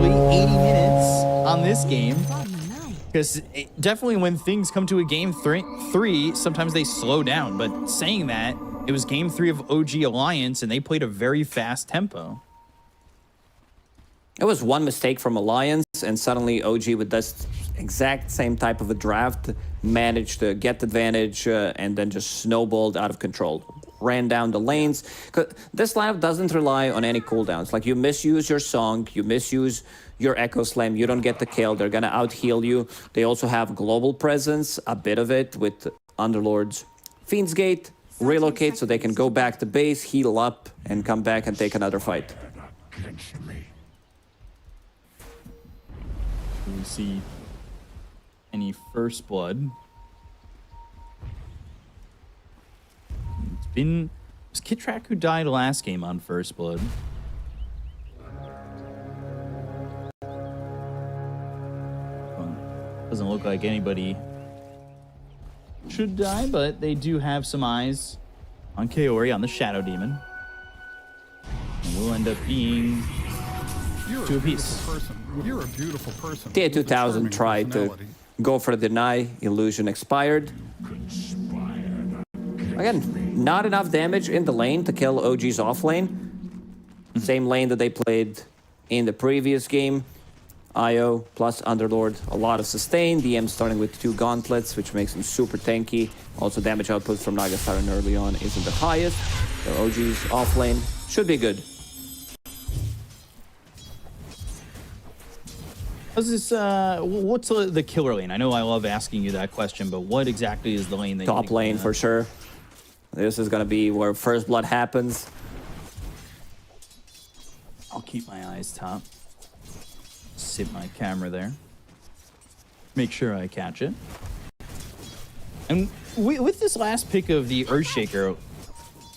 actually 80 minutes on this game. Because definitely when things come to a game three, sometimes they slow down. But saying that, it was game 3 of OG Alliance, and they played a very fast tempo. It was one mistake from Alliance, and suddenly OG with this exact same type of a draft managed to get the advantage and then just snowballed out of control. Ran down the lanes. This lineup doesn't rely on any cooldowns. Like, you misuse your song, you misuse your Echo Slam, you don't get the kill, they're gonna out-heal you. They also have global presence, a bit of it, with Underlord's Fiend's Gate, relocate so they can go back to base, heal up, and come back and take another fight. Do we see any first blood? It was Kitrak who died last game on first blood. Well, doesn't look like anybody should die, but they do have some eyes on Kaori, on the Shadow Demon. And we'll end up being two apiece. You're a beautiful person. Tier 2000 tried to go for the deny, illusion expired. Again, not enough damage in the lane to kill OG's off lane. Same lane that they played in the previous game. IO plus Underlord, a lot of sustain. DM starting with 2 gauntlets, which makes him super tanky. Also, damage output from Nagasaran early on isn't the highest. So OG's off lane should be good. How's this, what's the killer lane? I know I love asking you that question, but what exactly is the lane that Top lane for sure. This is gonna be where first blood happens. I'll keep my eyes top. Sit my camera there. Make sure I catch it. And with this last pick of the Earthshaker,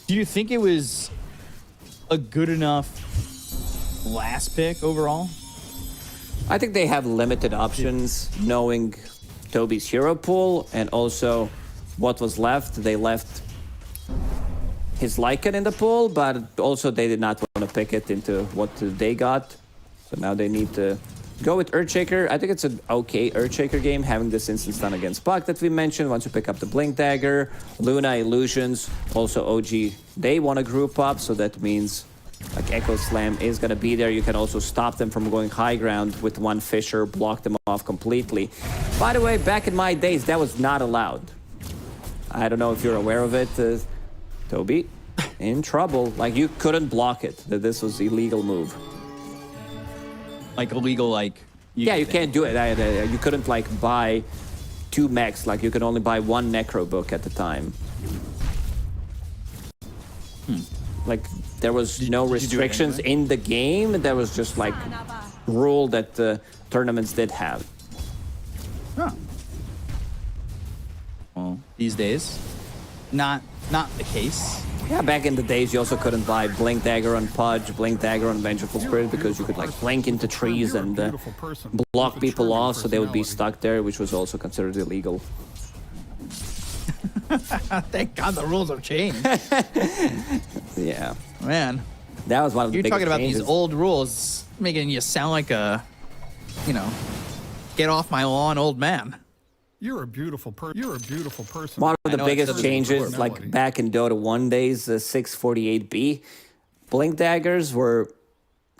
do you think it was a good enough last pick overall? I think they have limited options, knowing Tobi's hero pool and also what was left. They left his Lycan in the pool, but also they did not want to pick it into what they got. So now they need to go with Earthshaker. I think it's an okay Earthshaker game, having this instant stun against Puck that we mentioned. Once you pick up the Blink Dagger, Luna, Illusions, also OG, they want to group up, so that means like Echo Slam is going to be there. You can also stop them from going high ground with one Fissure, block them off completely. By the way, back in my days, that was not allowed. I don't know if you're aware of it. Tobi, in trouble. Like, you couldn't block it. That this was illegal move. Like illegal, like... You can't do it. You couldn't, like, buy 2 mechs. Like, you could only buy 1 Necro book at the time. Like, there was no restrictions in the game. There was just, like, rule that tournaments did have. Huh. Well, these days, not the case. Yeah, back in the days, you also couldn't buy Blink Dagger on Pudge, Blink Dagger on Vengeful Spirit, because you could, like, blink into trees and block people off, so they would be stuck there, which was also considered illegal. Thank God the rules have changed. Yeah. Man. That was one of the biggest You're talking about changes. these old rules, making you sound like a, you know, get off my lawn old man. You're a beautiful person. You're a beautiful person. One of the biggest changes, like back in Dota 1 days, 648B, Blink Daggers were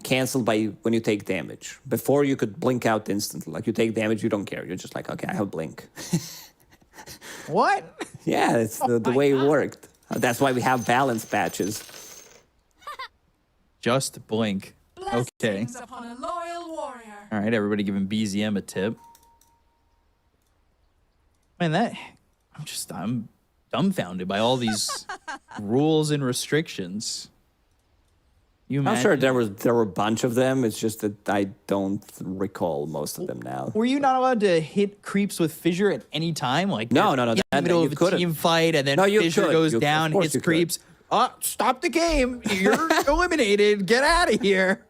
canceled by when you take damage. Before, you could blink out instantly. Like, you take damage, you don't care. You're just like, okay, I have Blink. What? Yeah, it's the way it worked. That's why we have balance patches. Just blink. Okay. Upon a loyal warrior. All right, everybody giving Biziem a tip. Man, I'm dumbfounded by all these rules and restrictions. You imagine? I'm sure there were a bunch of them. It's just that I don't recall most of them now. Were you not allowed to hit creeps with Fissure at any time? Like no. In the middle of a team fight, and then Fissure goes down, hits creeps. Stop the game! You're eliminated. Get out of here.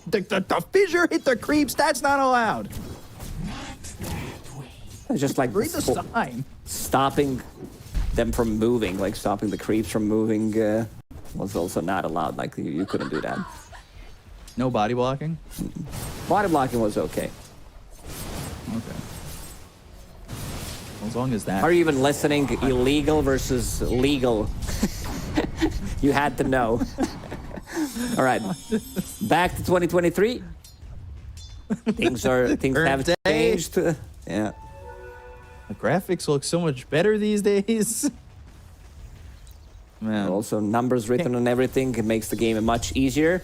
the Fissure hit the creeps. That's not allowed. It's just like read the sign. Stopping them from moving, like stopping the creeps from moving, was also not allowed. Like, you couldn't do that. No body blocking? Body blocking was okay. Okay. As long as that. Are you even listening? Illegal versus legal. You had to know. All right. Back to 2023. Things have changed. Yeah. The graphics look so much better these days. Man. Also, numbers written on everything. It makes the game much easier.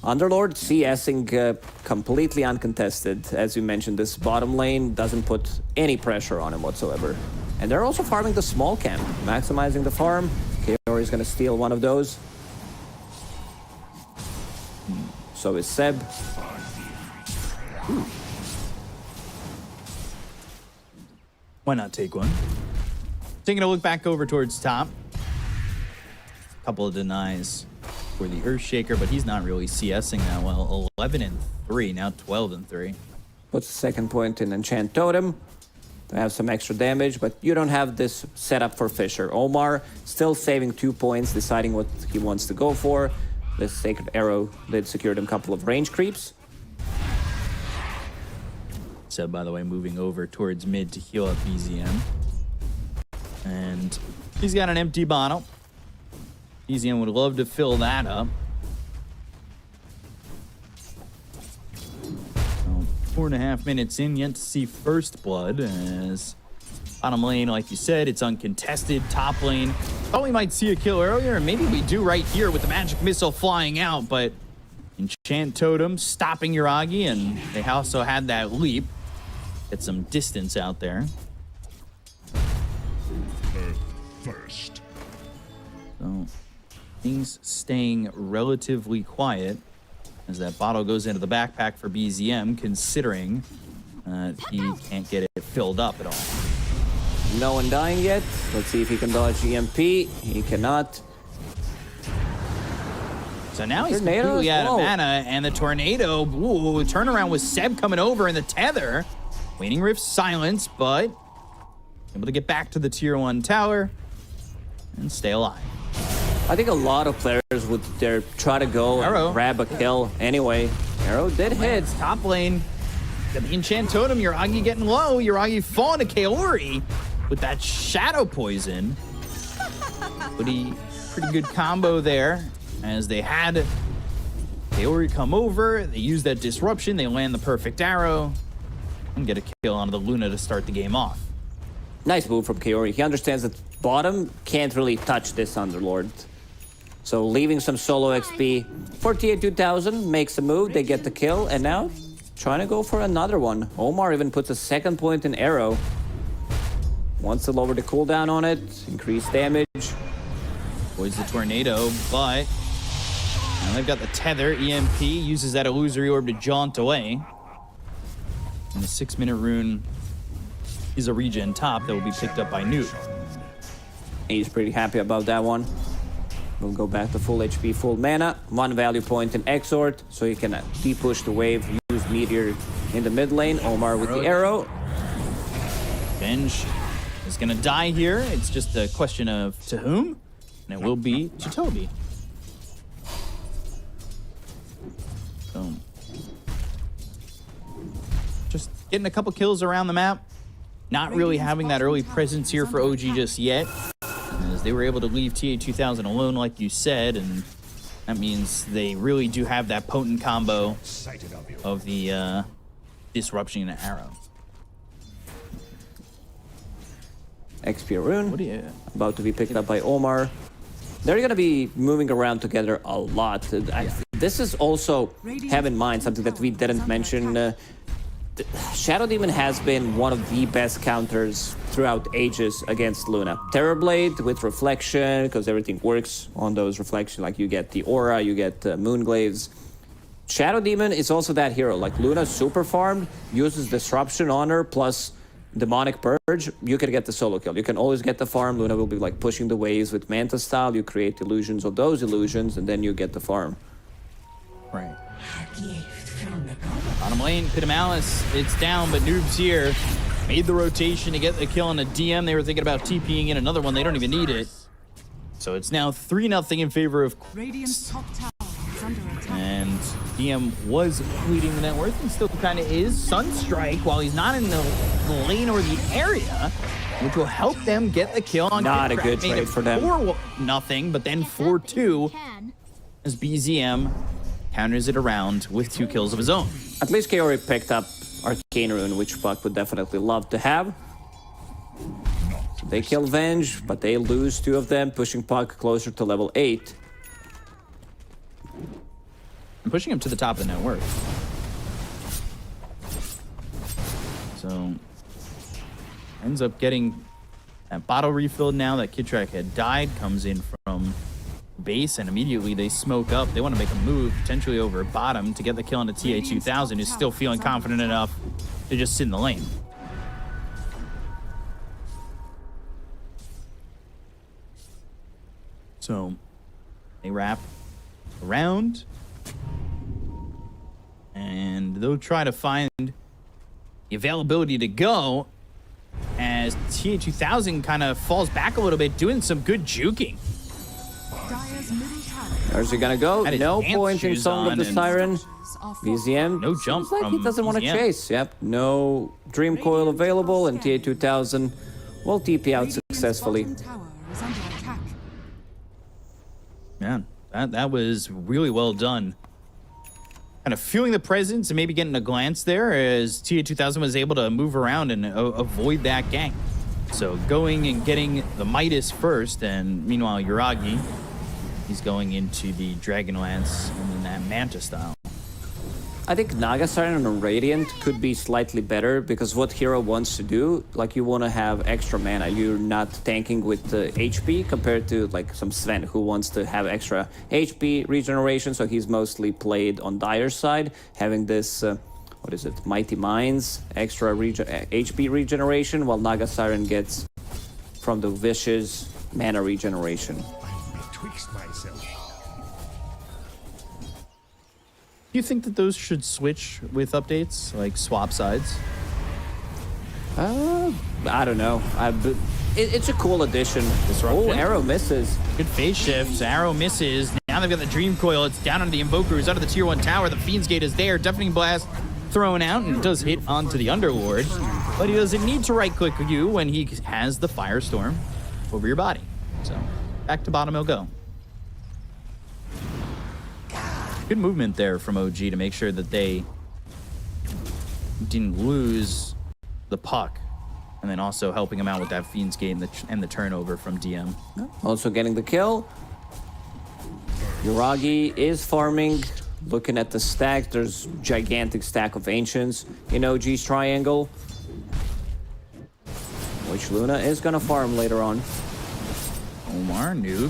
Underlord CSing completely uncontested. As you mentioned, this bottom lane doesn't put any pressure on him whatsoever. And they're also farming the small camp, maximizing the farm. Kaori is going to steal one of those. So is Seb. Why not take one? Taking a look back over towards top. Couple of denies for the Earthshaker, but he's not really CSing that well. 11 and 3, now 12 and 3. Puts the second point in Enchant Totem to have some extra damage, but you don't have this setup for Fisher. OmaR still saving 2 points, deciding what he wants to go for. This Sacred Arrow did secure him a couple of range creeps. Seb, by the way, moving over towards mid to heal up Biziem. And he's got an empty bottle. Biziem would love to fill that up. 4.5 minutes in, yet to see first blood, as bottom lane, like you said, it's uncontested. Top lane, thought we might see a kill earlier, and maybe we do right here with the magic missile flying out, but Enchant Totem stopping Yuragi, and they also had that leap. Get some distance out there. First. So things staying relatively quiet as that bottle goes into the backpack for BZM, considering he can't get it filled up at all. No one dying yet. Let's see if he can dodge EMP. He cannot. So now he's Tornado? completely out of Whoa. mana, and the tornado, ooh, turnaround with Seb coming over in the tether. Waning Rift silence, but able to get back to the tier 1 tower and stay alive. I think a lot of players would try to go Arrow. and grab a kill anyway. Arrow did hit. Top lane, the Enchant Totem, Yuragi getting low. Yuragi falling to Kaori with that Shadow Poison. Pretty good combo there, as they had Kaori come over. They use that disruption. They land the perfect arrow and get a kill onto the Luna to start the game off. Nice move from Kaori. He understands that bottom can't really touch this Underlord. So leaving some solo XP. 48,000 makes a move. They get the kill, and now trying to go for another one. OmaR even puts a second point in arrow. Wants to lower the cooldown on it, increase damage. Avoids the tornado, but now they've got the tether. EMP uses that illusory orb to jaunt away. And the 6-minute rune is a regen top that will be picked up by Newt. He's pretty happy about that one. We'll go back to full HP, full mana. 1 value point in Exort, so he can de-push the wave, use Meteor in the mid lane. OmaR with the arrow. Venge is going to die here. It's just a question of to whom, and it will be to Tobi. So, just getting a couple kills around the map. Not really having that early presence here for OG just yet, as they were able to leave TA2000 alone, like you said, and that means they really do have that potent combo of the disruption and arrow. XP rune. What do you? About to be picked up by OmaR. They're going to be moving around together a lot. This is also, have in mind, something that we didn't mention. Shadow Demon has been one of the best counters throughout ages against Luna. Terrorblade with reflection, because everything works on those reflections. Like you get the aura, you get Moonglaives. Shadow Demon is also that hero. Like Luna super farmed, uses disruption on her, plus Demonic Purge, you can get the solo kill. You can always get the farm. Luna will be like pushing the waves with Manta style. You create illusions of those illusions, and then you get the farm. Right. Bottom lane, Pit of Malice, it's down, but Noob's here. Made the rotation to get the kill on a DM. They were thinking about TPing in another one. They don't even need it. So it's now 3-0 in favor of Radiant's top tower And DM was leading the net worth and still kind of is. Sunstrike, while he's not in the lane or the area, which will help them get the kill on Not a Kitrak. good Made trade it for them. 4-0, but then 4-2 as Biziem counters it around with 2 kills of his own. At least Kaori picked up Arcane Rune, which Puck would definitely love to have. They kill Venge, but they lose 2 of them, pushing Puck closer to level 8. And pushing him to the top of the net worth. So ends up getting that bottle refilled now that Kitrak had died, comes in from base, and immediately they smoke up. They want to make a move, potentially over bottom, to get the kill on the TA2000, who's still feeling confident enough to just sit in the lane. So they wrap around, and they'll try to find the availability to go as TA2000 kind of falls back a little bit, doing some good juking. Where's he gonna go? Had his No dance point in shoes Song of on the and- Siren. Biziem. No jump Seems like he from doesn't want to Biziem. chase. Yep. No Dream Coil available, and TA2000 will TP out successfully. Man, that was really well done. Kind of feeling the presence and maybe getting a glance there as TA2000 was able to move around and avoid that gank. So going and getting the Midas first, and meanwhile Yuragi, he's going into the Dragon Lance and then that Manta style. I think Naga Siren on Radiant could be slightly better because what hero wants to do, like you want to have extra mana. You're not tanking with the HP compared to like some Sven who wants to have extra HP regeneration. So he's mostly played on Dire's side, having this, what is it, Mighty Minds, extra HP regeneration, while Naga Siren gets from the Vicious mana regeneration. Betwixt myself. Do you think that those should switch with updates, like swap sides? I don't know. It's a cool addition. Disruption. Oh, arrow misses. Good phase shift. Arrow misses. Now they've got the Dream Coil. It's down on the Invoker, who's out of the Tier 1 tower. The Fiend's Gate is there. Deafening Blast thrown out, and it does hit onto the Underlord. But he doesn't need to right-click you when he has the Firestorm over your body. So back to bottom he'll go. Good movement there from OG to make sure that they didn't lose the puck, and then also helping him out with that Fiend's Gate and the turnover from DM. Also getting the kill. Yuragi is farming. Looking at the stack, there's gigantic stack of Ancients in OG's triangle, which Luna is gonna farm later on. OmaR, noob.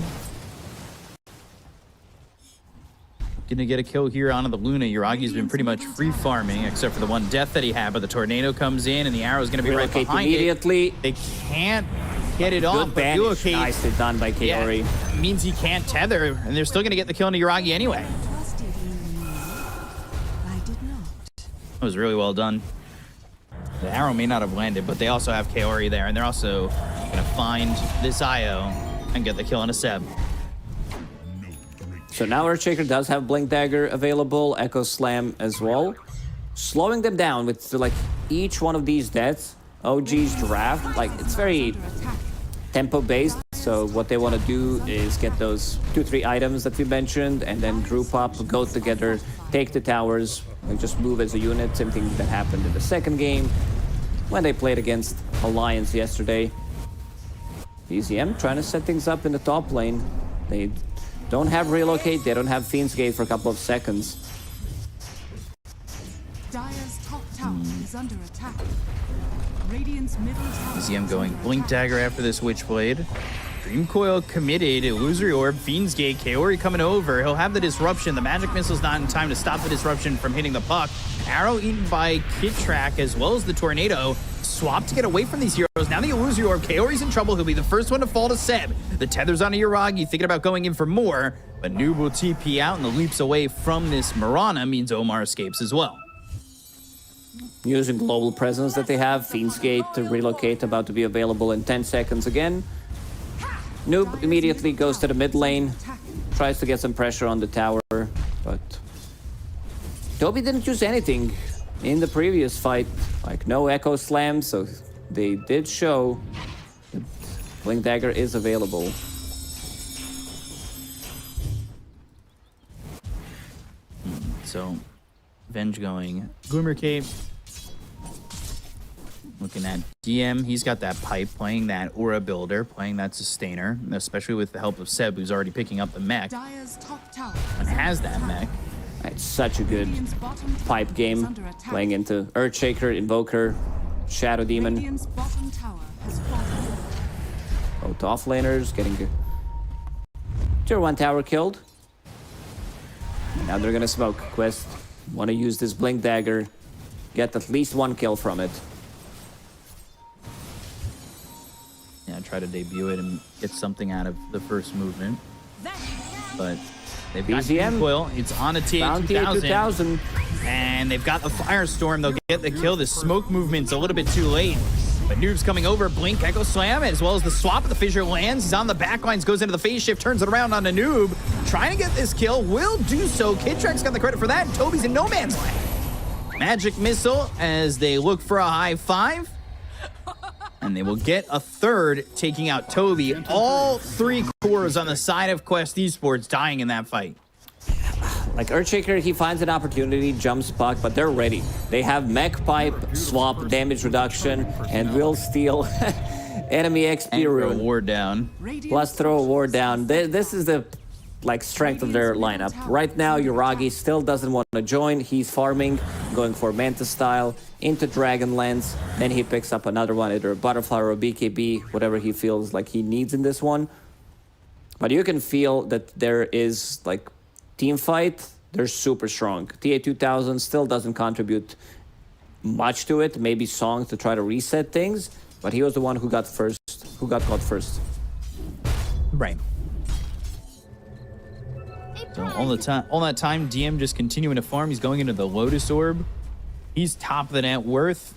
Gonna get a kill here onto the Luna. Yuragi's been pretty much free farming, except for the one death that he had, but the tornado comes in and the arrow's gonna be right Relocate behind immediately. it. They can't get it off, Good but banish. relocate, Nicely done by Kaori. yeah, means he can't tether, and they're still gonna get the kill into Yuragi anyway. That was really well done. The arrow may not have landed, but they also have Kaori there, and they're also gonna find this IO and get the kill on a Seb. So now Earthshaker does have Blink Dagger available, Echo Slam as well. Slowing them down with like each one of these deaths. OG's draft, like it's very tempo based. So what they want to do is get those 2-3 items that we mentioned and then group up, go together, take the towers, and just move as a unit. Same thing that happened in the second game when they played against Alliance yesterday. Biziem trying to set things up in the top lane. They don't have relocate, they don't have Fiend's Gate for a couple of seconds. Dire's top tower is under attack. Radiant's middle tower. Biziem going Blink Dagger after this Witchblade. Dream Coil committed, Illusory Orb, Fiend's Gate, Kaori coming over. He'll have the disruption. The Magic Missile's not in time to stop the disruption from hitting the puck. Arrow eaten by Kitrak as well as the Tornado. Swap to get away from these heroes. Now the Illusory Orb, Kaori's in trouble. He'll be the first one to fall to Seb. The tether's onto Yuragi, thinking about going in for more. But Noob will TP out, and the leaps away from this Mirana means OmaR escapes as well. Using global presence that they have, Fiend's Gate to relocate, about to be available in 10 seconds again. Noob immediately goes to the mid lane, tries to get some pressure on the tower. But Tobi didn't use anything in the previous fight, like no Echo Slam, so they did show that Blink Dagger is available. So, Venge going Glimmer Cape. Looking at DM, he's got that pipe, playing that Aura Builder, playing that Sustainer, especially with the help of Seb, who's already picking up the mech Dire's top tower and is has under that attack. mech. It's such a good Radiant's bottom tower pipe is game, under attack. playing into Earthshaker, Invoker, Shadow Demon. Radiant's bottom tower has fallen. Both offlaners getting a tier 1 tower killed. And now they're gonna smoke. Quest want to use this Blink Dagger, get at least 1 kill from it. Yeah, try to debut it and get something out of the first movement. But they've got Biziem. Coil. It's on a Found TA2000. TA2000. And they've got the Firestorm. They'll get the kill. The smoke movement's a little bit too late. But Noob's coming over. Blink, Echo Slam, as well as the swap of the Fissure lands. He's on the backlines, goes into the phase shift, turns it around on a Noob. Trying to get this kill. Will do so. Kitrak's got the credit for that. And Tobi's in no man's land. Magic Missile as they look for a high 5. And they will get a third, taking out Tobi. All 3 cores on the side of Quest Esports dying in that fight. Like Earthshaker, he finds an opportunity, jumps puck, but they're ready. They have mech pipe, swap, damage reduction, and will steal enemy XP And throw a rune. ward down. Plus throw a ward down. This is the strength of their lineup. Right now, Yuragi still doesn't want to join. He's farming, going for Manta style, into Dragonlance. Then he picks up another one, either a Butterfly or a BKB, whatever he feels like he needs in this one. But you can feel that there is, like, team fight. They're super strong. TA2000 still doesn't contribute much to it. Maybe songs to try to reset things. But he was the one who got caught first. Right. So all that time, DM just continuing to farm. He's going into the Lotus Orb. He's top of the net worth,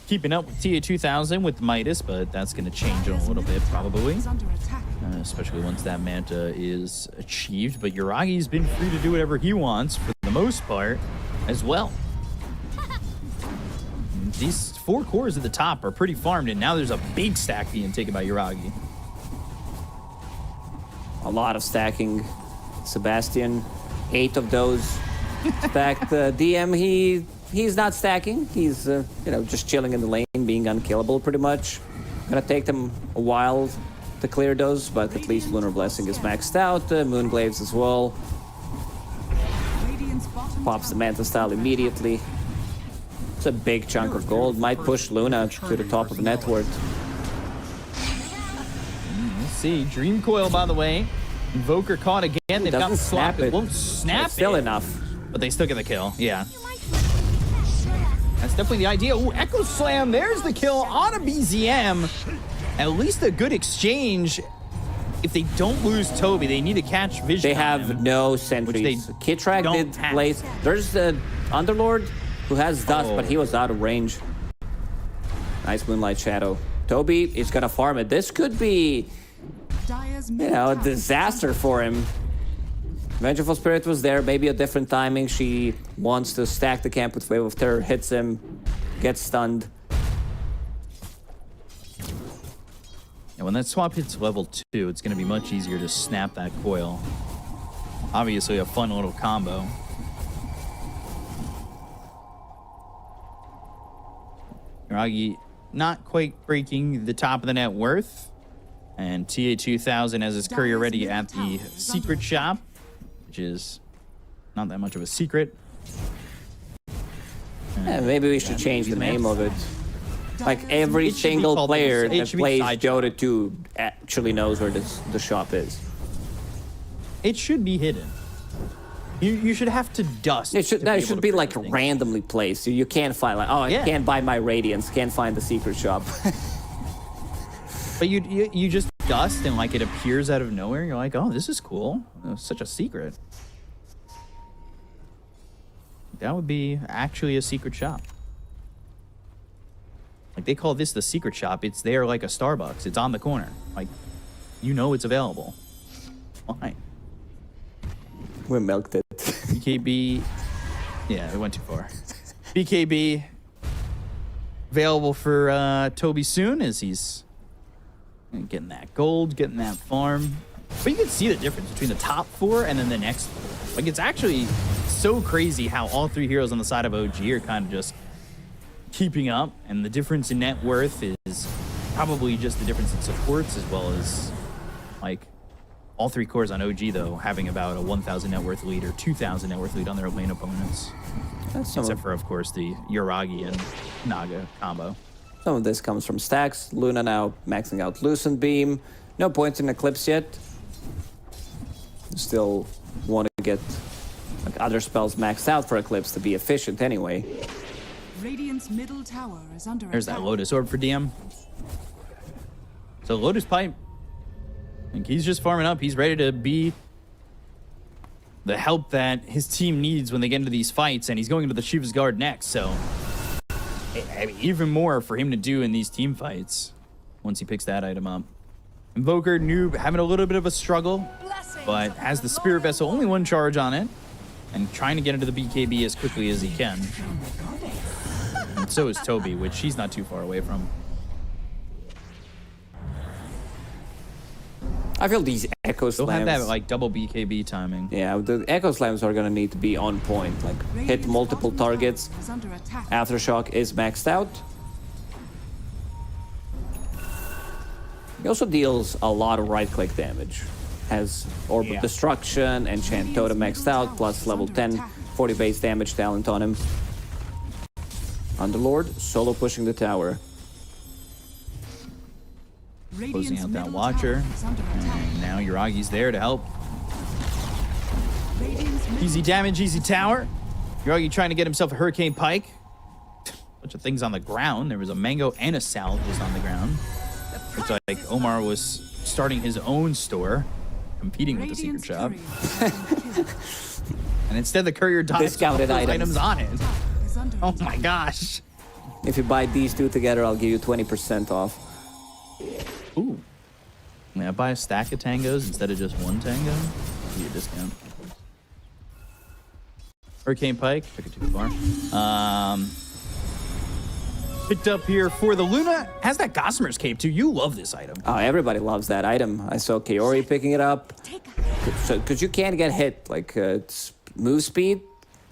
keeping up with TA2000 with Midas, but that's going to change in a little bit probably, Is under attack. especially once that Manta is achieved. But Yuragi's been free to do whatever he wants for the most part as well. These 4 cores at the top are pretty farmed, and now there's a big stack being taken by Yuragi. A lot of stacking. Sebastian, 8 of those stacked. DM, he's not stacking. He's just chilling in the lane, being unkillable pretty much. Gonna take them a while to clear those, but at least Lunar Blessing is maxed out. Moonglaives as well. Radiant's bottom Pops the tower Manta style immediately. It's a big chunk of gold. Might push Luna to the top of the net worth. Let's see. Dream Coil, by the way. Invoker caught again. They've got Doesn't the swap. snap it. It won't snap It's still it, enough. but they still get the kill. Yeah. That's definitely the idea. Ooh, Echo Slam. There's the kill on a BZM. At least a good exchange. If they don't lose Tobi, they need to catch vision. They on have him. no sentries. Kitrak don't did have. place. There's the Underlord who has dust, but he was out of range. Nice Moonlight Shadow. Tobi is gonna farm it. This could be, Dire's a middle tower is disaster for him. Vengeful Spirit was there, maybe a different timing. She wants to stack the camp with Wave of Terror, hits him, gets stunned. And when that swap hits level 2, it's going to be much easier to snap that coil. Obviously, a fun little combo. Yuragi not quite breaking the top of the net worth. And TA2000 has his courier ready at the secret shop, which is not that much of a secret. Yeah, maybe we should change the name of it. Like every It should be single called- player it that should be plays side shop. Dota 2 actually knows where the shop is. It should be hidden. You should have to dust. It should, to no, be it able should to be print like things. randomly placed. You can't find like, oh, I Yeah. can't buy my Radiance, can't find the secret shop. But you just dust and like it appears out of nowhere. You're like, oh, this is cool. It was such a secret. That would be actually a secret shop. Like they call this the secret shop. It's there like a Starbucks. It's on the corner. Like, you know it's available. Why? We milked it. BKB. Yeah, it went too far. BKB available for Tobi soon as he's getting that gold, getting that farm. But you can see the difference between the top 4 and then the next 4. Like, it's actually so crazy how all 3 heroes on the side of OG are kind of just keeping up, and the difference in net worth is probably just the difference in supports, as well as like all 3 cores on OG though having about a 1,000 net worth lead or 2,000 net worth lead on their main opponents. Except for, of course, the Yuragi and Naga combo. Some of this comes from stacks. Luna now maxing out Lucent Beam. No points in Eclipse yet. Still want to get like other spells maxed out for Eclipse to be efficient anyway. Radiant's middle tower is under There's attack. that Lotus Orb for DM. So Lotus Pipe, I think he's just farming up. He's ready to be the help that his team needs when they get into these fights, and he's going into the Shiva's Guard next, so even more for him to do in these team fights once he picks that item up. Invoker, Noob, having a little bit of a struggle, but has the Spirit Vessel, only 1 charge on it, and trying to get into the BKB as quickly as he can. And so is Tobi, which he's not too far away from. I feel these Echo They'll Slams... have that, like, double BKB timing. Yeah, the Echo Slams are gonna need to be on point. Like, hit multiple targets. Is under attack. Aftershock is maxed out. He also deals a lot of right-click damage. Has Orb of Destruction, Enchant Totem maxed out, plus level 10, 40 base damage talent on him. Underlord, solo pushing the tower. Closing out that Watcher. And now Yuragi's there to help. Easy damage, easy tower. Yuragi trying to get himself a Hurricane Pike. Bunch of things on the ground. There was a Mango and a Salve just on the ground. Looks like OmaR was starting his own store, competing with the secret shop. And instead the courier dies Discounted with items on it. Oh my gosh. If you buy these 2 together, I'll give you 20% off. Ooh. May I buy a stack of tangos instead of just 1 tango? Give you a discount. Hurricane Pike, took it too far. Picked up here for the Luna. Has that Gossamer's Cape too. You love this item. Oh, everybody loves that item. I saw Kaori picking it up. Because you can't get hit. Like, it's move speed,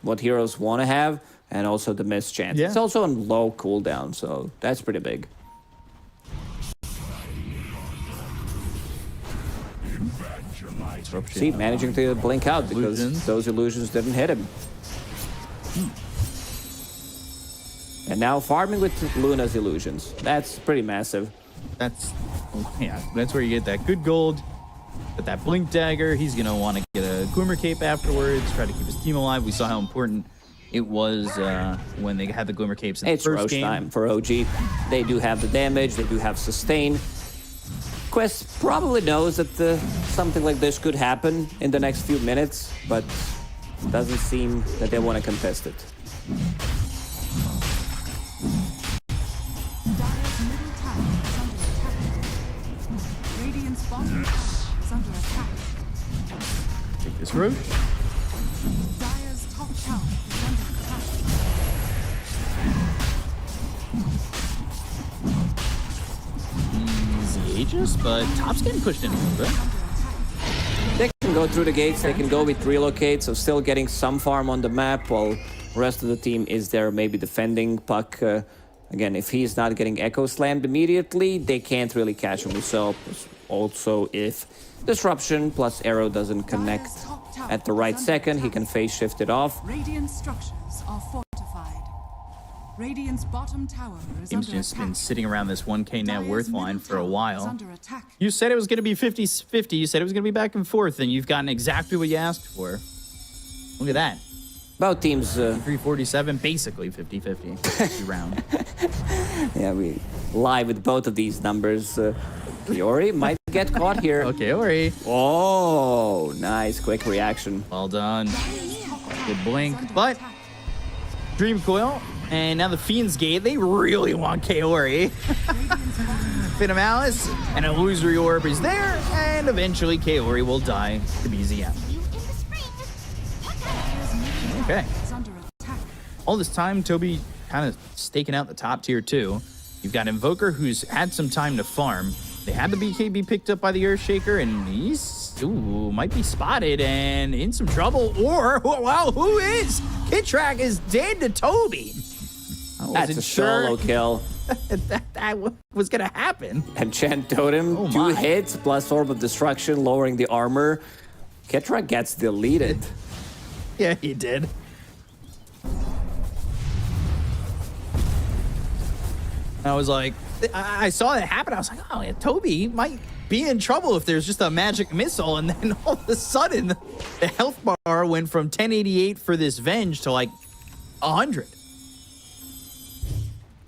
what heroes want to have, and also the miss chance. Yeah. It's also on low cooldown, so that's pretty big. See, managing to blink out because Illusions. those illusions didn't hit him. And now farming with Luna's illusions. That's pretty massive. That's where you get that good gold. But that Blink Dagger, he's going to want to get a Glimmer Cape afterwards, try to keep his team alive. We saw how important it was when they had the Glimmer Capes in the It's first roast game. time for OG. They do have the damage, they do have sustain. Quest probably knows that something like this could happen in the next few minutes, but it doesn't seem that they want to contest it. Dire's middle tower is under attack. Radiant's bottom tower is under attack. Take this route. Dire's top tower is under attack. Easy Aegis, but top's getting pushed in a little bit. They can go through the gates, they can go with relocate, so still getting some farm on the map while the rest of the team is there maybe defending. Puck, again, if he's not getting Echo Slammed immediately, they can't really catch him. So also if Disruption plus Arrow doesn't connect at the right second, he can phase shift it off. Radiant structures are fortified. Radiant's bottom tower is Team's under just been attack. sitting around this 1K net Dire's worth middle line for a tower is while. under attack. You said it was going to be 50-50. You said it was going to be back and forth, and you've gotten exactly what you asked for. Look at that. Both teams, 347, basically 50-50 round. yeah, we lie with both of these numbers. Kaori might get caught here. Okay, Ori. Oh, nice, quick reaction. Well done. Good blink, but Dream Coil, and now the Fiend's Gate. They really want Kaori. Fit of Malice, and Illusory Orb is there, and eventually Kaori will die to BZM. Okay. is under attack. All this time, Tobi kind of staking out the top tier 2. You've got Invoker, who's had some time to farm. They had the BKB picked up by the Earthshaker, and he's might be spotted and in some trouble. Or, wow, who is? Kitrak is dead to Tobi. I That's wasn't a sure solo kill. that was going to happen. Enchant Totem, Oh 2 my. hits plus Orb of Destruction, lowering the armor. Kitrak gets deleted. Yeah, he did. I was like, I saw that happen. I was like, oh, yeah, Tobi might be in trouble if there's just a magic missile. And then all of a sudden, the health bar went from 1088 for this Venge to like 100.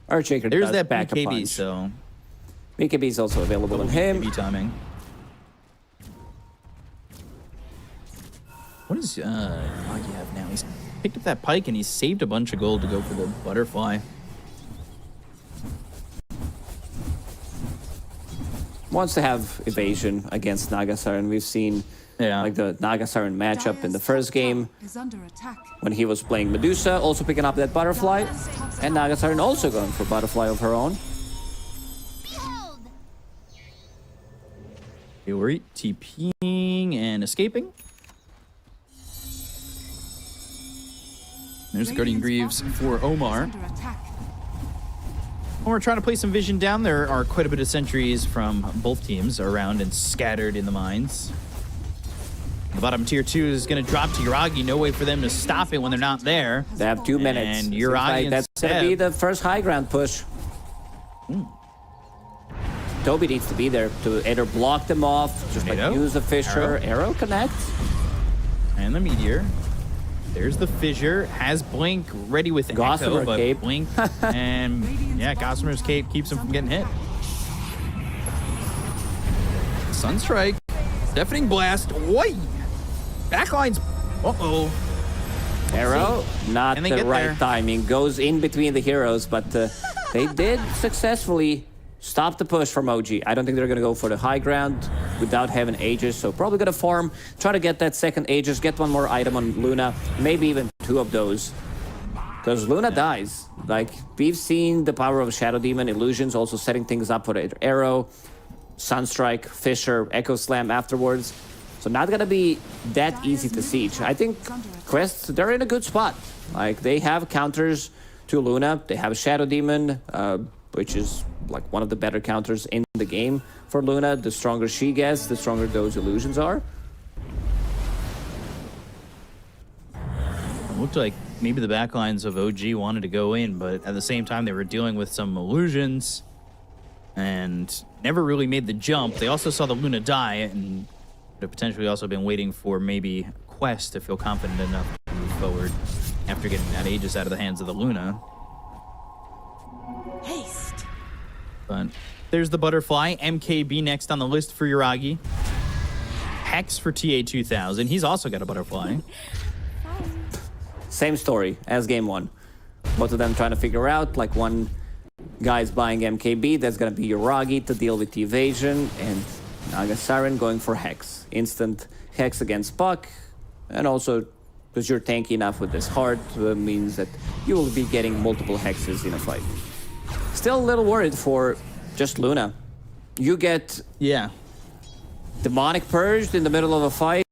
Earthshaker There's does that back a BKB, punch. so BKB is also available on him. BKB timing. What does Yuragi have now? He's picked up that pike and he's saved a bunch of gold to go for the butterfly. Wants to have evasion against Nagasiren. We've seen like the Nagasiren matchup in the first game Is under attack. when he was playing Medusa, also picking up that butterfly. And Nagasiren also going for butterfly of her own. Kaori TPing and escaping. There's the Guardian Greaves for OmaR. Under attack. When we're trying to play some vision down, there are quite a bit of sentries from both teams around and scattered in the mines. The bottom tier 2 is going to drop to Yuragi. No way for them to stop it when they're not there. They have 2 minutes. And Seems Yuragi like that's going to be instead. the first high ground push. Tobi needs to be there to either block them off, just like Tornado, use the Fisher, arrow. arrow connects. And the Meteor. There's the Fissure. Has Blink ready with Gossamer Echo, but Cape. Blink and yeah, Gossamer's Cape keeps him from getting hit. Sunstrike. Deafening Blast. Oi! Backlines. Uh-oh. Arrow, not Can they the get right there? timing. Goes in between the heroes, but they did successfully stop the push from OG. I don't think they're going to go for the high ground without having Aegis, so probably going to farm, try to get that second Aegis, get one more item on Luna, maybe even 2 of those. Because Luna dies. Like, we've seen the power of Shadow Demon, Illusions, also setting things up for the Arrow, Sunstrike, Fisher, Echo Slam afterwards. So not going to be that easy to siege. I think Quest, they're in a good spot. Like, they have counters to Luna, they have Shadow Demon, which is like one of the better counters in the game for Luna. The stronger she gets, the stronger those illusions are. It looked like maybe the backlines of OG wanted to go in, but at the same time they were dealing with some illusions and never really made the jump. They also saw the Luna die and could have potentially also been waiting for maybe Quest to feel confident enough to move forward after getting that Aegis out of the hands of the Luna. Haste. But there's the butterfly. MKB next on the list for Yuragi. Hex for TA2000. He's also got a butterfly. Same story as game 1. Both of them trying to figure out, like, one guy's buying MKB, that's gonna be Yuragi to deal with the evasion, and Nagasiren going for Hex. Instant Hex against Puck, and also because you're tanky enough with this heart means that you will be getting multiple Hexes in a fight. Still a little worried for just Luna. You get Demonic Purged in the middle of a fight,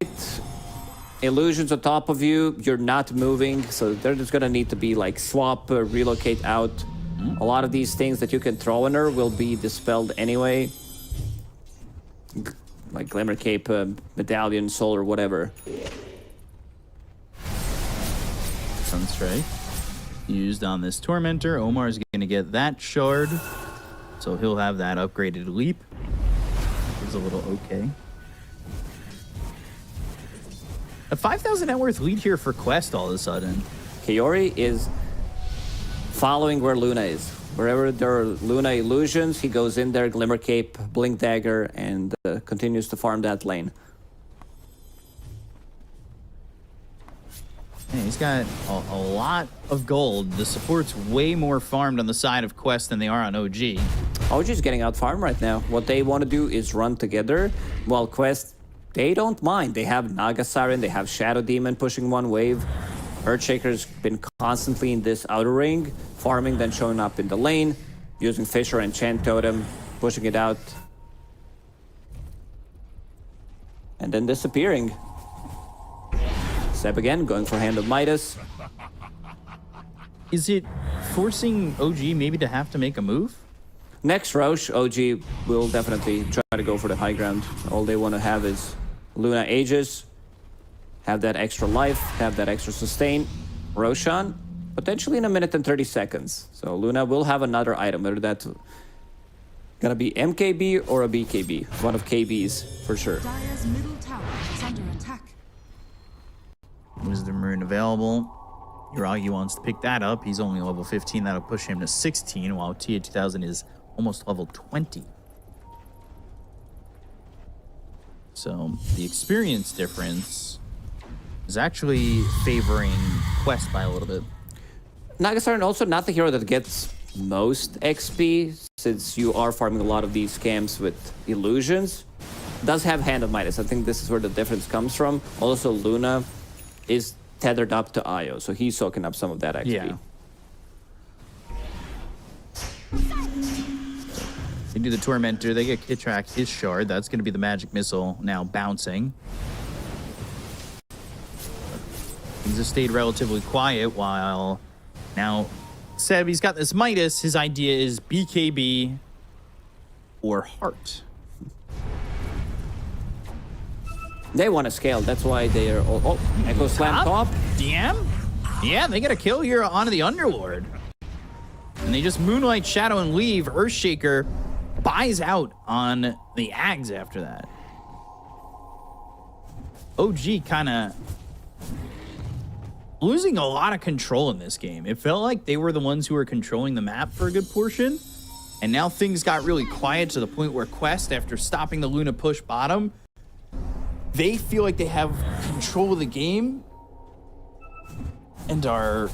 illusions on top of you, you're not moving, so they're just gonna need to be like swap, relocate out. A lot of these things that you can throw in her will be dispelled anyway. Like Glimmer Cape, Medallion, Soul, or whatever. Sunstrike used on this Tormentor. OmaR is going to get that shard, so he'll have that upgraded leap. It's a little okay. A 5,000 net worth lead here for Quest all of a sudden. Kaori is following where Luna is. Wherever there are Luna illusions, he goes in there, Glimmer Cape, Blink Dagger, and continues to farm that lane. Yeah, he's got a lot of gold. The support's way more farmed on the side of Quest than they are on OG. OG's getting out farm right now. What they want to do is run together, while Quest, they don't mind. They have Nagasiren, they have Shadow Demon pushing one wave. Earthshaker's been constantly in this outer ring, farming, then showing up in the lane, using Fissure and Enchant Totem, pushing it out, and then disappearing. Seb again, going for Hand of Midas. Is it forcing OG maybe to have to make a move? Next Roche, OG will definitely try to go for the high ground. All they want to have is Luna Aegis, have that extra life, have that extra sustain. Roshan, potentially in 1 minute and 30 seconds. So Luna will have another item, whether that's gonna be MKB or a BKB. One of KBs, for sure. Dire's middle tower is under attack. Wisdom Rune available. Yuragi wants to pick that up. He's only level 15. That'll push him to 16, while TA2000 is almost level 20. So the experience difference is actually favoring Quest by a little bit. Nagasarn also not the hero that gets most XP, since you are farming a lot of these camps with illusions. Does have Hand of Midas. I think this is where the difference comes from. Also, Luna is tethered up to Io, so he's soaking up some of that XP. Yeah. They do the Tormentor, they get Kitrak, his shard. That's going to be the magic missile now bouncing. Things have stayed relatively quiet while now Seb, he's got this Midas. His idea is BKB or Heart. They want to scale, that's why they are... Oh, Echo Slam top. DM? Yeah, they get a kill here onto the Underlord. And they just Moonlight Shadow and leave. Earthshaker buys out on the Ags after that. OG kind of losing a lot of control in this game. It felt like they were the ones who were controlling the map for a good portion. And now things got really quiet to the point where Quest, after stopping the Luna push bottom, they feel like they have control of the game and are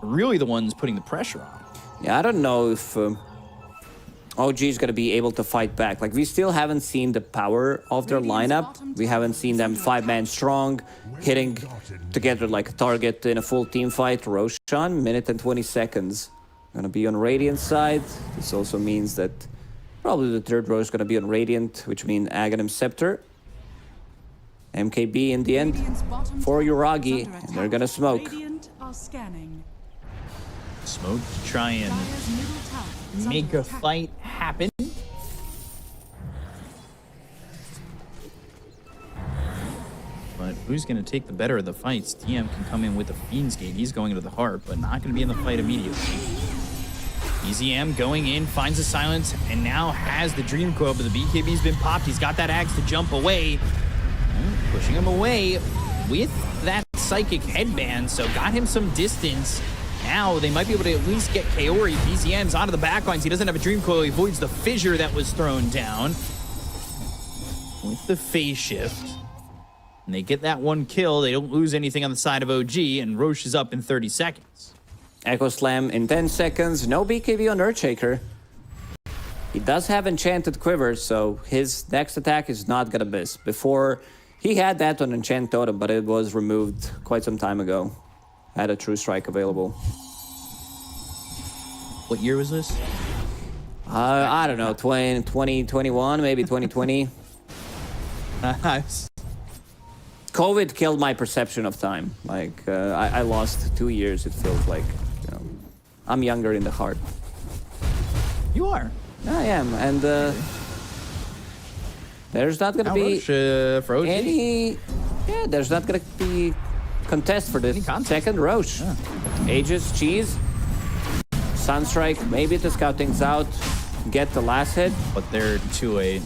really the ones putting the pressure on. Yeah, I don't know if OG is going to be able to fight back. Like, we still haven't seen the power of their lineup. We haven't seen them 5-man strong, hitting together like a target in a full team fight. Roshan, minute and 20 seconds. Going to be on Radiant side. This also means that probably the third row is going to be on Radiant, which means Aghanim Scepter. MKB in the end for Yuragi, and they're going to smoke. Radiant are scanning. Smoke to try and Dire's middle tower is make under a attack. fight happen. But who's going to take the better of the fights? TM can come in with the Fiend's Gate. He's going into the heart, but not going to be in the fight immediately. Biziem going in, finds the silence, and now has the Dream Coil, but the BKB's been popped. He's got that axe to jump away. Pushing him away with that Psychic Headband, so got him some distance. Now they might be able to at least get Kaori. Biziem's onto the backlines. He doesn't have a Dream Coil. He avoids the fissure that was thrown down with the phase shift. And they get that one kill. They don't lose anything on the side of OG, and Roche is up in 30 seconds. Echo Slam in 10 seconds. No BKB on Earthshaker. He does have Enchanted Quiver, so his next attack is not gonna miss. Before, he had that on Enchant Totem, but it was removed quite some time ago. Had a True Strike available. What year was this? I don't know, 2021, maybe 2020. COVID killed my perception of time. Like, I lost 2 years, it feels like. You know, I'm younger in the heart. You are. I am, and there's not gonna be For OG. any... Yeah, there's not gonna be contest for this second Roche. Yeah. Aegis, Cheese, Sunstrike, maybe to scout things out, get the last hit. But they're too late.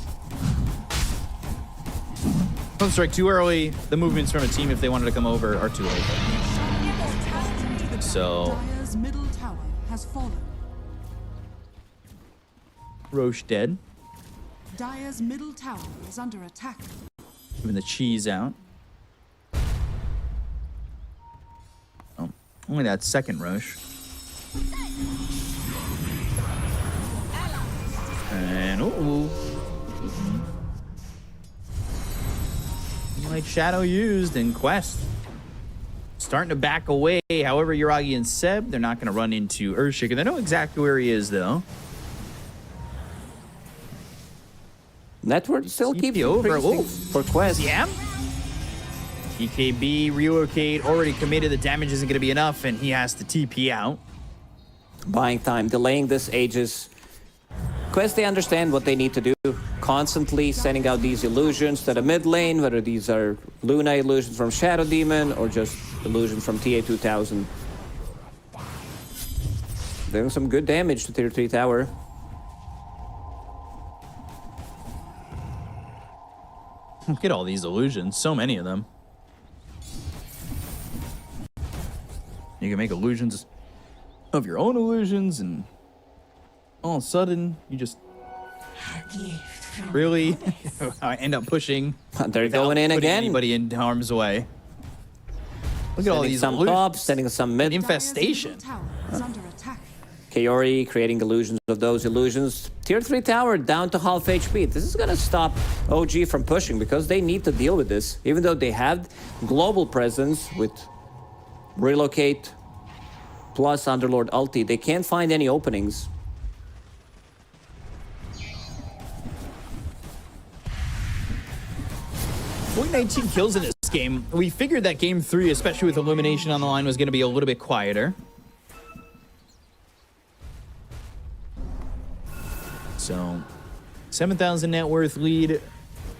Strike too early. The movements from a team, if they wanted to come over, are too late. So Dire's middle tower has fallen. Roche dead. Dire's middle tower is under attack. Moving the cheese out. Oh, only that second Roche. And ooh. Like Shadow used in Quest. starting to back away. However, Yuragi and Seb, they're not going to run into Earthshaker. They know exactly where he is, though. Network still keeps over. For Quest. Yeah. EKB, relocate, already committed. The damage isn't going to be enough, and he has to TP out. Buying time, delaying this ages. Quest, they understand what they need to do. Constantly sending out these illusions to the mid lane, whether these are Luna illusions from Shadow Demon or just illusions from TA2000. Doing some good damage to tier 3 tower. Look at all these illusions. So many of them. You can make illusions of your own illusions, and all of a sudden, you just really end up pushing. They're going in again. Anybody in harm's way. Look at all these some illusions. top, sending some mid. Infestation. Tower is under attack. Kaori creating illusions of those illusions. Tier 3 tower down to half HP. This is gonna stop OG from pushing because they need to deal with this. Even though they have global presence with relocate plus Underlord ulti, they can't find any openings. Only 19 kills in this game. We figured that game 3, especially with Illumination on the line, was going to be a little bit quieter. So, 7,000 net worth lead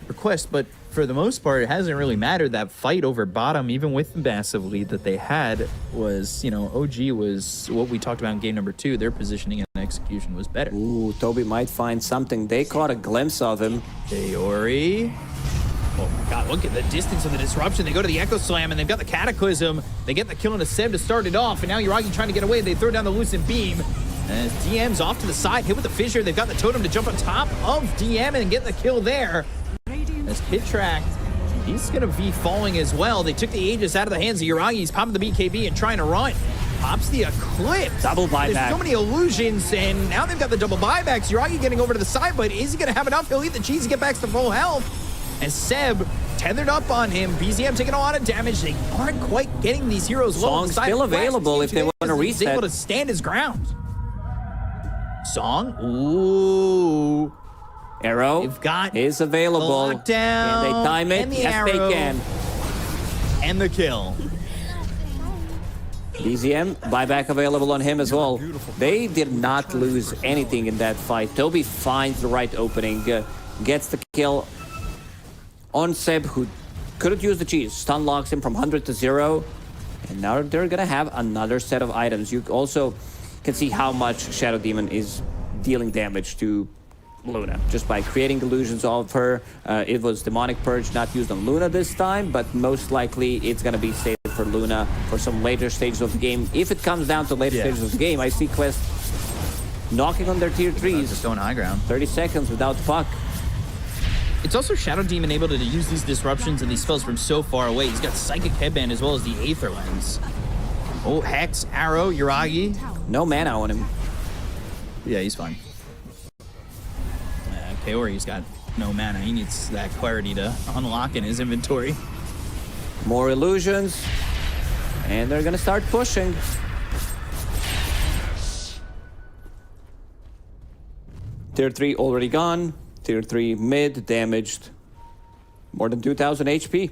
for Quest, but for the most part, it hasn't really mattered. That fight over bottom, even with the massive lead that they had, was, you know, OG was what we talked about in game number 2. Their positioning and execution was better. Ooh, Tobi might find something. They caught a glimpse of him. Kaori. Oh my god, look at the distance of the disruption. They go to the Echo Slam, and they've got the Cataclysm. They get the kill on a Seb to start it off, and now Yuragi trying to get away. They throw down the Lucent Beam. As DM's off to the side, hit with the Fissure. They've got the Totem to jump on top of DM and get the kill there. As Kitrak, he's going to be falling as well. They took the Aegis out of the hands of Yuragi. He's popping the BKB and trying to run. Pops the Eclipse. Double buyback. There's so many illusions, and now they've got the double buybacks. Yuragi getting over to the side, but is he going to have enough? He'll eat the cheese and get back to full health. And Seb tethered up on him. Biziem taking a lot of damage. They aren't quite getting these heroes low. Song's still available if they want to reset. He's able to stand his ground. Song. Ooh. Arrow They've got is available. the lockdown. Can they time it? And the Yes, arrow. they can. And the kill. Biziem, buyback available on him as well. They did not lose anything in that fight. Tobi finds the right opening, gets the kill on Seb, who couldn't use the cheese. Stun locks him from 100 to 0. And now they're gonna have another set of items. You also can see how much Shadow Demon is dealing damage to Luna just by creating illusions of her. It was Demonic Purge not used on Luna this time, but most likely it's gonna be saved for Luna for some later stages of the game. If it comes down to later stages of the game, I see Quest knocking on their tier 3s. Just going high ground. 30 seconds without puck. It's also Shadow Demon able to use these disruptions and these spells from so far away. He's got Psychic Headband as well as the Aether Lens. Oh, Hex, Arrow, Yuragi. No mana on him. Yeah, he's fine. Kaori's got no mana. He needs that clarity to unlock in his inventory. More illusions. And they're gonna start pushing. Tier 3 already gone. Tier 3 mid damaged. More than 2,000 HP.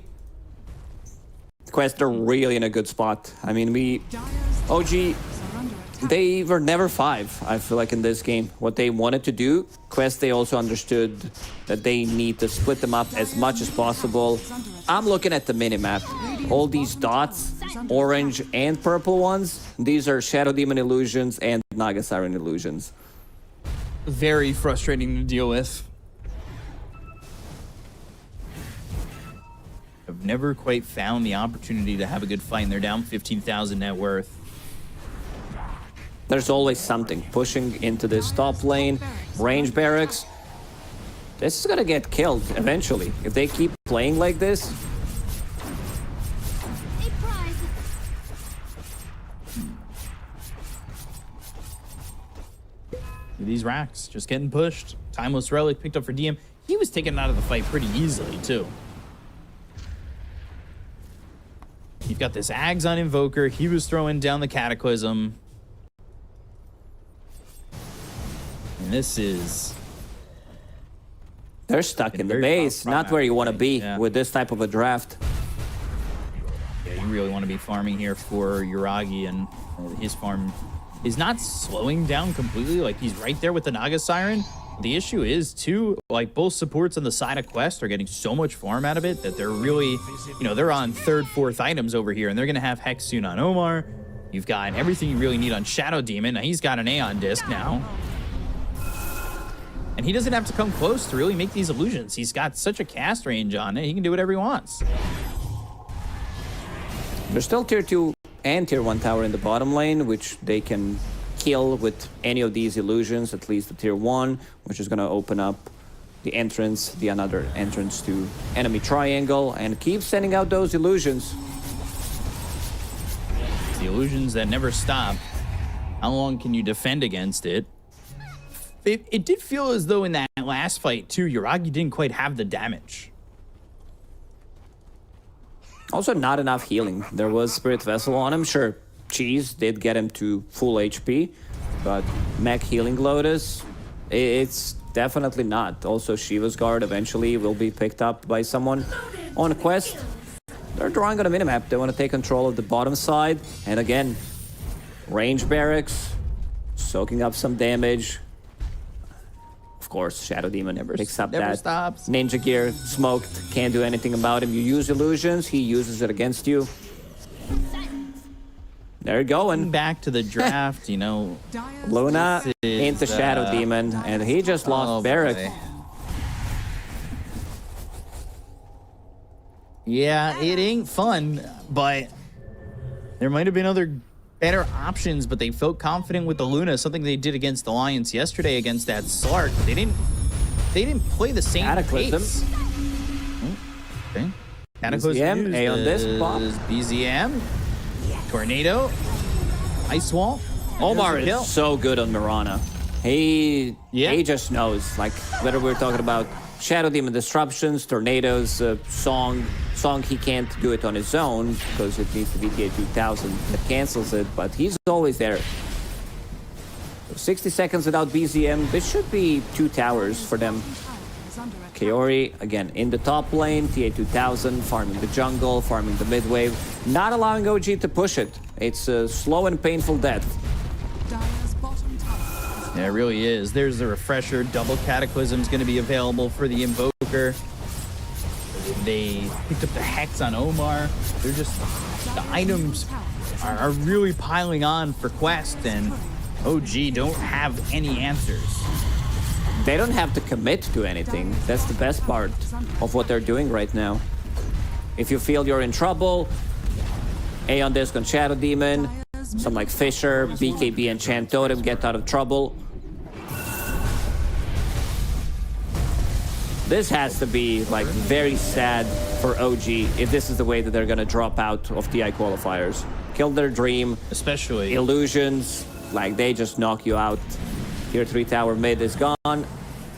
Quest are really in a good spot. I mean, OG, they were never 5, I feel like, in this game. What they wanted to do, Quest, they also understood that they need to split them up as much as possible. I'm looking at the minimap. All these dots, orange and purple ones, these are Shadow Demon illusions and Naga Siren illusions. Very frustrating to deal with. I've never quite found the opportunity to have a good fight, and they're down 15,000 net worth. There's always something pushing into this top lane. Range barracks. This is gonna get killed eventually. If they keep playing like this. These racks just getting pushed. Timeless Relic picked up for DM. He was taken out of the fight pretty easily, too. You've got this Ags on Invoker. He was throwing down the Cataclysm. And this is... They're stuck in the very base, not where you want to be yeah. with this type of a draft. Yeah, you really want to be farming here for Yuragi, and his farm is not slowing down completely. Like, he's right there with the Naga Siren. The issue is, too, like, both supports on the side of Quest are getting so much farm out of it that they're really, you know, they're on 3rd, 4th items over here, and they're going to have Hex soon on OmaR. You've got everything you really need on Shadow Demon. Now, he's got an Aeon Disc now. And he doesn't have to come close to really make these illusions. He's got such a cast range on it, he can do whatever he wants. There's still tier 2 and tier 1 tower in the bottom lane, which they can kill with any of these illusions, at least the tier 1, which is going to open up the entrance, the another entrance to enemy triangle, and keep sending out those illusions. It's the illusions that never stop. How long can you defend against it? It did feel as though in that last fight, too, Yuragi didn't quite have the damage. Also, not enough healing. There was Spirit Vessel on him. Sure, Cheese did get him to full HP, but Mech Healing Lotus, it's definitely not. Also, Shiva's Guard eventually will be picked up by someone on Quest. They're drawing on a minimap. They want to take control of the bottom side. And again, range barracks, soaking up some damage. Of course, Shadow Demon never picks up that. Stops. Ninja Gear, smoked, can't do anything about him. You use illusions, he uses it against you. They're going. Back to the draft, you know. Luna is, into Shadow Demon, and he just lost Barrack. Boy. Yeah, it ain't fun, but there might have been other better options, but they felt confident with the Luna, something they did against the Lions yesterday against that Slark. They didn't play the same Cataclysm. pace. Oh, okay. Cataclysm Biziem, A on this pop. BZM. Tornado. Ice Wall. OmaR is so good on Mirana. He just knows, like, whether we're talking about Shadow Demon disruptions, tornadoes, song he can't do it on his own because it needs to be TA 2000 that cancels it, but he's always there. 60 seconds without BZM. This should be 2 towers for them. Kaori, again, in the top lane, TA 2000, farming the jungle, farming the mid wave, not allowing OG to push it. It's a slow and painful death. Yeah, it really is. There's the refresher. Double Cataclysm is going to be available for the Invoker. They picked up the Hex on OmaR. They're just... The items are really piling on for Quest, and OG don't have any answers. They don't have to commit to anything. That's the best part of what they're doing right now. If you feel you're in trouble, Aeon Disc on Shadow Demon, some like Fisher, BKB and Chant Totem get out of trouble. This has to be like very sad for OG if this is the way that they're gonna drop out of TI qualifiers. Kill their dream, Especially illusions, like they just knock you out. Tier 3 tower mid is gone,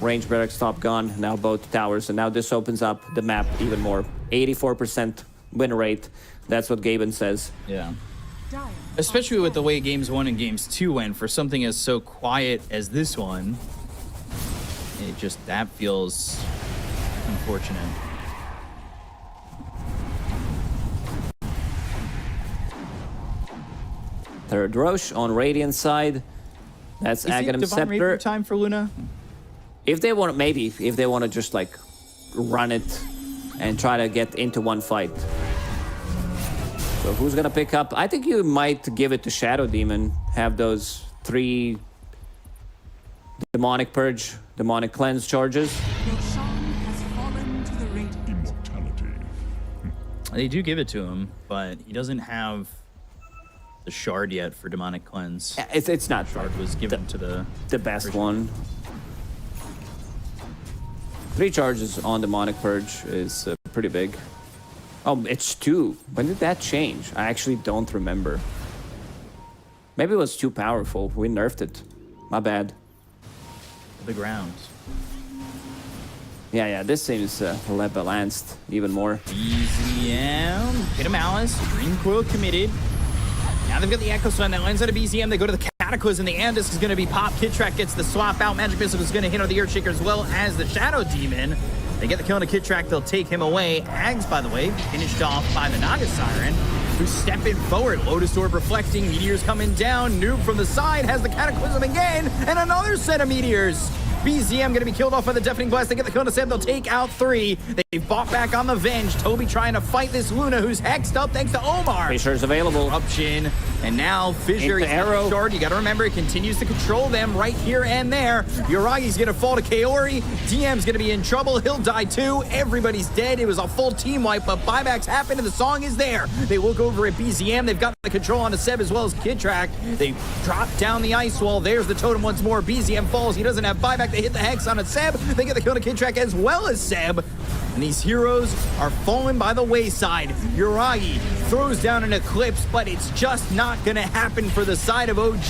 range barracks top gone, now both towers, and now this opens up the map even more. 84% win rate, that's what Gaben says. Yeah. Especially with the way Games 1 and Games 2 went, for something as so quiet as this one, it just, that feels unfortunate. Third Roche on Radiant side. That's Aghanim Divine Reaper Scepter. time for Luna? If they want, maybe, if they want to just like run it and try to get into one fight. So who's gonna pick up? I think you might give it to Shadow Demon. Have those 3 Demonic Purge, Demonic Cleanse charges. They do give it to him, but he doesn't have the shard yet for Demonic Cleanse. It's not Shard was given to the best one. 3 charges on Demonic Purge is pretty big. Oh, it's 2. When did that change? I actually don't remember. Maybe it was too powerful. We nerfed it. My bad. the ground. Yeah, this seems a little balanced even more. Biziem, Pit of Malice, Dream Coil committed. Now they've got the Echo Sun that lands out of Biziem. They go to the Cataclysm. The Andis is going to be popped. Kitrak gets the swap out. Magic Missile is going to hit on the Earthshaker as well as the Shadow Demon. They get the kill on Kitrak. They'll take him away. Ags, by the way, finished off by the Naga Siren, who's stepping forward. Lotus Orb reflecting. Meteors coming down. Noob from the side has the Cataclysm again. And another set of Meteors. Biziem going to be killed off by the Deafening Blast. They get the kill on Seb. They'll take out 3. They bought back on the Venge. Tobi trying to fight this Luna, who's hexed up thanks to OmaR. Fissure's available. Eruption. And now Fissure, Into he's got arrow. the shard. You got to remember, it continues to control them right here and there. Yuragi's going to fall to Kaori. DM's going to be in trouble. He'll die too. Everybody's dead. It was a full team wipe, but buybacks happen and the song is there. They look over at Biziem. They've got the control on the Seb as well as Kitrak. They drop down the ice wall. There's the totem once more. Biziem falls. He doesn't have buyback. They hit the hex on a Seb. They get the kill to Kitrak as well as Seb. And these heroes are falling by the wayside. Yuragi throws down an Eclipse, but it's just not going to happen for the side of OG.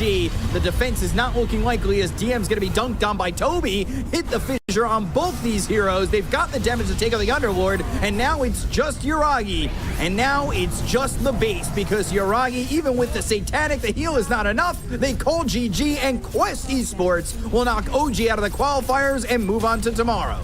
The defense is not looking likely as DM's going to be dunked on by Tobi. Hit the Fissure on both these heroes. They've got the damage to take out the Underlord, and now it's just Yuragi. And now it's just the base, because Yuragi, even with the Satanic, the heal is not enough. They call GG, and Quest Esports will knock OG out of the qualifiers and move on to tomorrow.